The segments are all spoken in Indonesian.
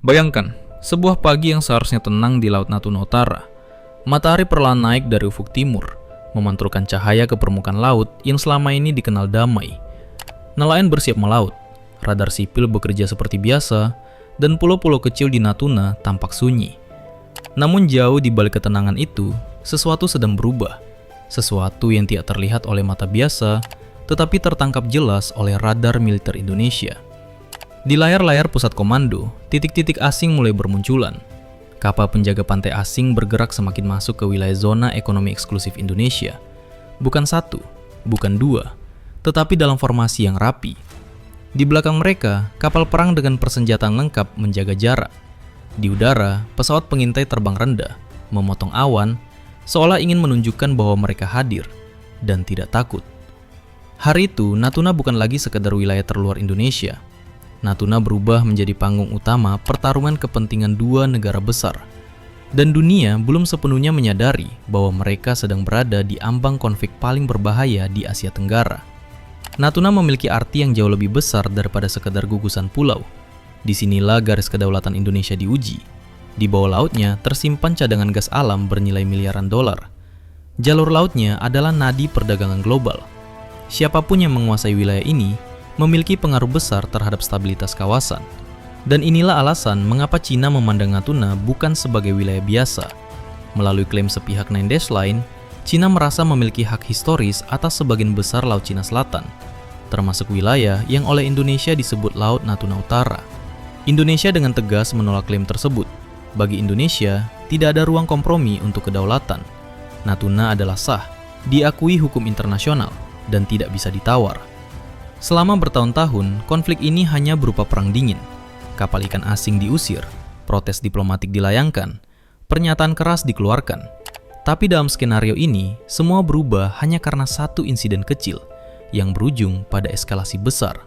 Bayangkan, sebuah pagi yang seharusnya tenang di Laut Natuna Utara. Matahari perlahan naik dari ufuk timur, memantulkan cahaya ke permukaan laut yang selama ini dikenal damai. Nelayan bersiap melaut, radar sipil bekerja seperti biasa, dan pulau-pulau kecil di Natuna tampak sunyi. Namun jauh di balik ketenangan itu, sesuatu sedang berubah. Sesuatu yang tidak terlihat oleh mata biasa, tetapi tertangkap jelas oleh radar militer Indonesia. Di layar-layar pusat komando, titik-titik asing mulai bermunculan. Kapal penjaga pantai asing bergerak semakin masuk ke wilayah zona ekonomi eksklusif Indonesia. Bukan satu, bukan dua, tetapi dalam formasi yang rapi. Di belakang mereka, kapal perang dengan persenjataan lengkap menjaga jarak. Di udara, pesawat pengintai terbang rendah, memotong awan, seolah ingin menunjukkan bahwa mereka hadir dan tidak takut. Hari itu, Natuna bukan lagi sekedar wilayah terluar Indonesia. Natuna berubah menjadi panggung utama pertarungan kepentingan dua negara besar. Dan dunia belum sepenuhnya menyadari bahwa mereka sedang berada di ambang konflik paling berbahaya di Asia Tenggara. Natuna memiliki arti yang jauh lebih besar daripada sekedar gugusan pulau. Disinilah garis kedaulatan Indonesia diuji. Di bawah lautnya tersimpan cadangan gas alam bernilai miliaran dolar. Jalur lautnya adalah nadi perdagangan global. Siapapun yang menguasai wilayah ini memiliki pengaruh besar terhadap stabilitas kawasan. Dan inilah alasan mengapa Cina memandang Natuna bukan sebagai wilayah biasa. Melalui klaim sepihak Nine Dash Line, Cina merasa memiliki hak historis atas sebagian besar Laut Cina Selatan, termasuk wilayah yang oleh Indonesia disebut Laut Natuna Utara. Indonesia dengan tegas menolak klaim tersebut. Bagi Indonesia, tidak ada ruang kompromi untuk kedaulatan. Natuna adalah sah, diakui hukum internasional, dan tidak bisa ditawar. Selama bertahun-tahun, konflik ini hanya berupa perang dingin. Kapal ikan asing diusir, protes diplomatik dilayangkan, pernyataan keras dikeluarkan. Tapi dalam skenario ini, semua berubah hanya karena satu insiden kecil yang berujung pada eskalasi besar.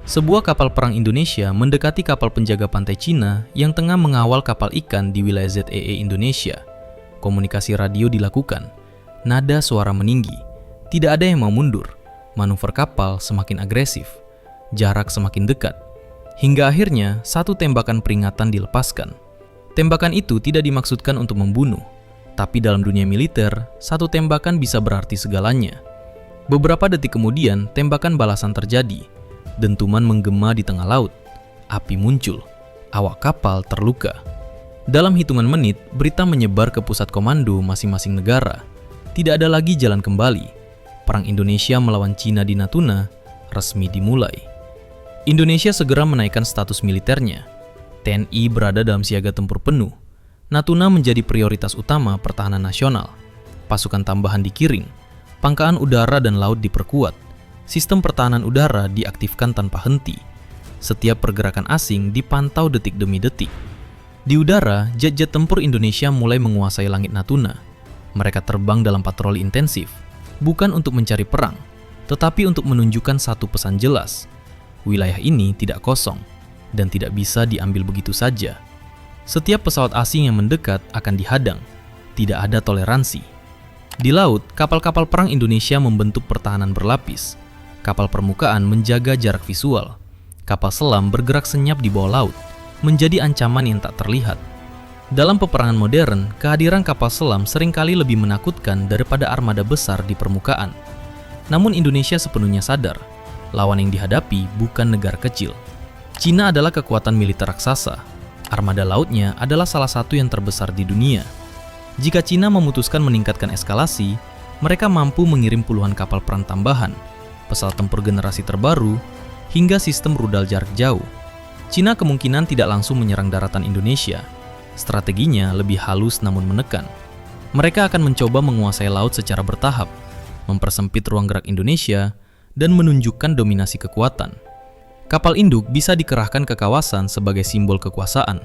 Sebuah kapal perang Indonesia mendekati kapal penjaga pantai Cina yang tengah mengawal kapal ikan di wilayah ZEE Indonesia. Komunikasi radio dilakukan, nada suara meninggi, tidak ada yang mau mundur. Manuver kapal semakin agresif, jarak semakin dekat, hingga akhirnya satu tembakan peringatan dilepaskan. Tembakan itu tidak dimaksudkan untuk membunuh, tapi dalam dunia militer, satu tembakan bisa berarti segalanya. Beberapa detik kemudian, tembakan balasan terjadi. Dentuman menggema di tengah laut, api muncul, awak kapal terluka. Dalam hitungan menit, berita menyebar ke pusat komando masing-masing negara. Tidak ada lagi jalan kembali. Perang Indonesia melawan Cina di Natuna resmi dimulai. Indonesia segera menaikkan status militernya. TNI berada dalam siaga tempur penuh. Natuna menjadi prioritas utama pertahanan nasional. Pasukan tambahan dikirim. Pangkalan udara dan laut diperkuat. Sistem pertahanan udara diaktifkan tanpa henti. Setiap pergerakan asing dipantau detik demi detik. Di udara, jet-jet tempur Indonesia mulai menguasai langit Natuna. Mereka terbang dalam patroli intensif. Bukan untuk mencari perang, tetapi untuk menunjukkan satu pesan jelas. Wilayah ini tidak kosong, dan tidak bisa diambil begitu saja. Setiap pesawat asing yang mendekat akan dihadang. Tidak ada toleransi. Di laut, kapal-kapal perang Indonesia membentuk pertahanan berlapis. Kapal permukaan menjaga jarak visual. Kapal selam bergerak senyap di bawah laut, menjadi ancaman yang tak terlihat. Dalam peperangan modern, kehadiran kapal selam seringkali lebih menakutkan daripada armada besar di permukaan. Namun Indonesia sepenuhnya sadar, lawan yang dihadapi bukan negara kecil. Cina adalah kekuatan militer raksasa. Armada lautnya adalah salah satu yang terbesar di dunia. Jika Cina memutuskan meningkatkan eskalasi, mereka mampu mengirim puluhan kapal perang tambahan, pesawat tempur generasi terbaru, hingga sistem rudal jarak jauh. Cina kemungkinan tidak langsung menyerang daratan Indonesia. Strateginya lebih halus namun menekan. Mereka akan mencoba menguasai laut secara bertahap, mempersempit ruang gerak Indonesia, dan menunjukkan dominasi kekuatan. Kapal induk bisa dikerahkan ke kawasan sebagai simbol kekuasaan.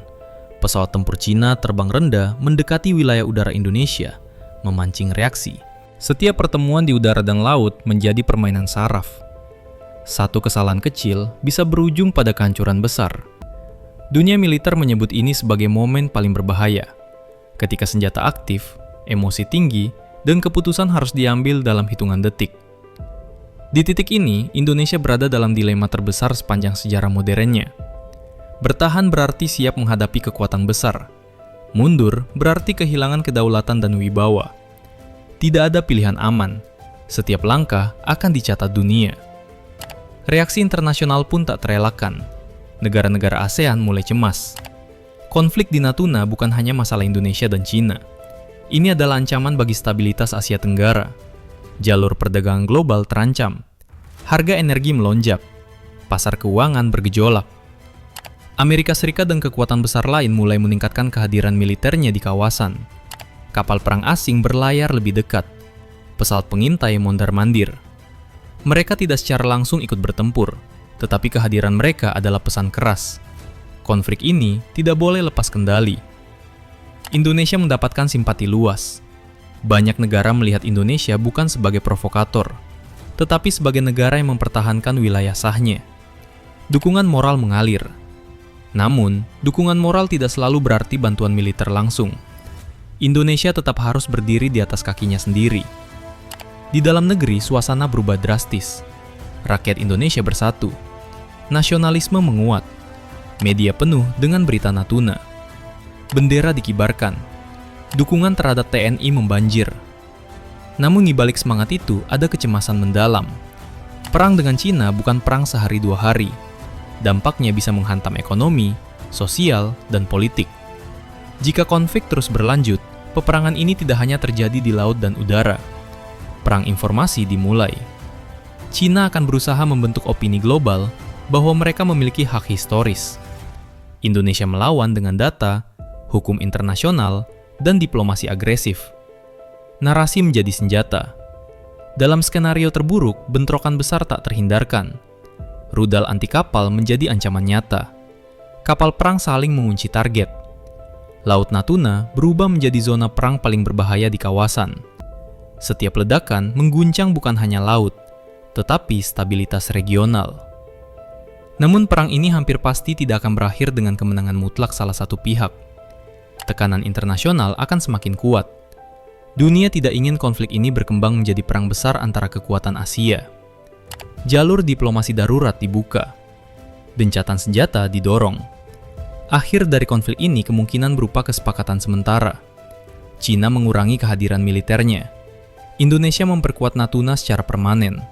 Pesawat tempur Cina terbang rendah mendekati wilayah udara Indonesia, memancing reaksi. Setiap pertemuan di udara dan laut menjadi permainan saraf. Satu kesalahan kecil bisa berujung pada kehancuran besar. Dunia militer menyebut ini sebagai momen paling berbahaya. Ketika senjata aktif, emosi tinggi, dan keputusan harus diambil dalam hitungan detik. Di titik ini, Indonesia berada dalam dilema terbesar sepanjang sejarah modernnya. Bertahan berarti siap menghadapi kekuatan besar. Mundur berarti kehilangan kedaulatan dan wibawa. Tidak ada pilihan aman. Setiap langkah akan dicatat dunia. Reaksi internasional pun tak terelakkan. Negara-negara ASEAN mulai cemas. Konflik di Natuna bukan hanya masalah Indonesia dan Cina. Ini adalah ancaman bagi stabilitas Asia Tenggara. Jalur perdagangan global terancam. Harga energi melonjak. Pasar keuangan bergejolak. Amerika Serikat dan kekuatan besar lain mulai meningkatkan kehadiran militernya di kawasan. Kapal perang asing berlayar lebih dekat. Pesawat pengintai mondar-mandir. Mereka tidak secara langsung ikut bertempur, tetapi kehadiran mereka adalah pesan keras. Konflik ini tidak boleh lepas kendali. Indonesia mendapatkan simpati luas. Banyak negara melihat Indonesia bukan sebagai provokator, tetapi sebagai negara yang mempertahankan wilayah sahnya. Dukungan moral mengalir. Namun, dukungan moral tidak selalu berarti bantuan militer langsung. Indonesia tetap harus berdiri di atas kakinya sendiri. Di dalam negeri, suasana berubah drastis. Rakyat Indonesia bersatu. Nasionalisme menguat. Media penuh dengan berita Natuna. Bendera dikibarkan. Dukungan terhadap TNI membanjir. Namun di balik semangat itu, ada kecemasan mendalam. Perang dengan Cina bukan perang sehari dua hari. Dampaknya bisa menghantam ekonomi, sosial, dan politik. Jika konflik terus berlanjut, peperangan ini tidak hanya terjadi di laut dan udara. Perang informasi dimulai. Cina akan berusaha membentuk opini global bahwa mereka memiliki hak historis. Indonesia melawan dengan data, hukum internasional, dan diplomasi agresif. Narasi menjadi senjata. Dalam skenario terburuk, bentrokan besar tak terhindarkan. Rudal anti kapal menjadi ancaman nyata. Kapal perang saling mengunci target. Laut Natuna berubah menjadi zona perang paling berbahaya di kawasan. Setiap ledakan mengguncang bukan hanya laut, tetapi stabilitas regional. Namun perang ini hampir pasti tidak akan berakhir dengan kemenangan mutlak salah satu pihak. Tekanan internasional akan semakin kuat. Dunia tidak ingin konflik ini berkembang menjadi perang besar antara kekuatan Asia. Jalur diplomasi darurat dibuka. Gencatan senjata didorong. Akhir dari konflik ini kemungkinan berupa kesepakatan sementara. Cina mengurangi kehadiran militernya. Indonesia memperkuat Natuna secara permanen.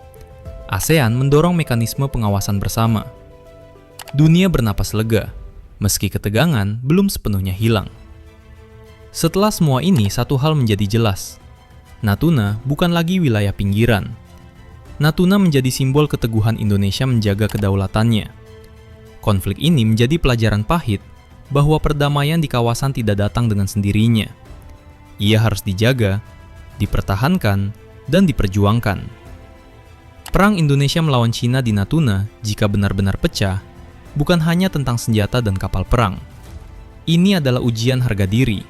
ASEAN mendorong mekanisme pengawasan bersama. Dunia bernapas lega, meski ketegangan belum sepenuhnya hilang. Setelah semua ini, satu hal menjadi jelas. Natuna bukan lagi wilayah pinggiran. Natuna menjadi simbol keteguhan Indonesia menjaga kedaulatannya. Konflik ini menjadi pelajaran pahit bahwa perdamaian di kawasan tidak datang dengan sendirinya. Ia harus dijaga, dipertahankan, dan diperjuangkan. Perang Indonesia melawan Cina di Natuna, jika benar-benar pecah, bukan hanya tentang senjata dan kapal perang. Ini adalah ujian harga diri,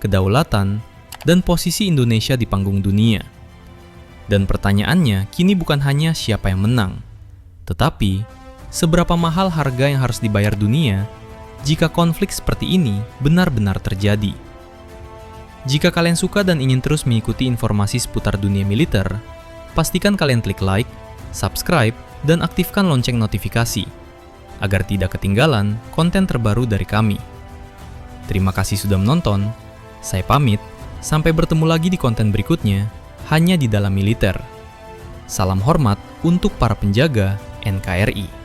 kedaulatan, dan posisi Indonesia di panggung dunia. Dan pertanyaannya kini bukan hanya siapa yang menang, tetapi seberapa mahal harga yang harus dibayar dunia jika konflik seperti ini benar-benar terjadi. Jika kalian suka dan ingin terus mengikuti informasi seputar dunia militer, pastikan kalian klik like, subscribe, dan aktifkan lonceng notifikasi, agar tidak ketinggalan konten terbaru dari kami. Terima kasih sudah menonton, saya pamit, sampai bertemu lagi di konten berikutnya, hanya di dalam militer. Salam hormat untuk para penjaga NKRI.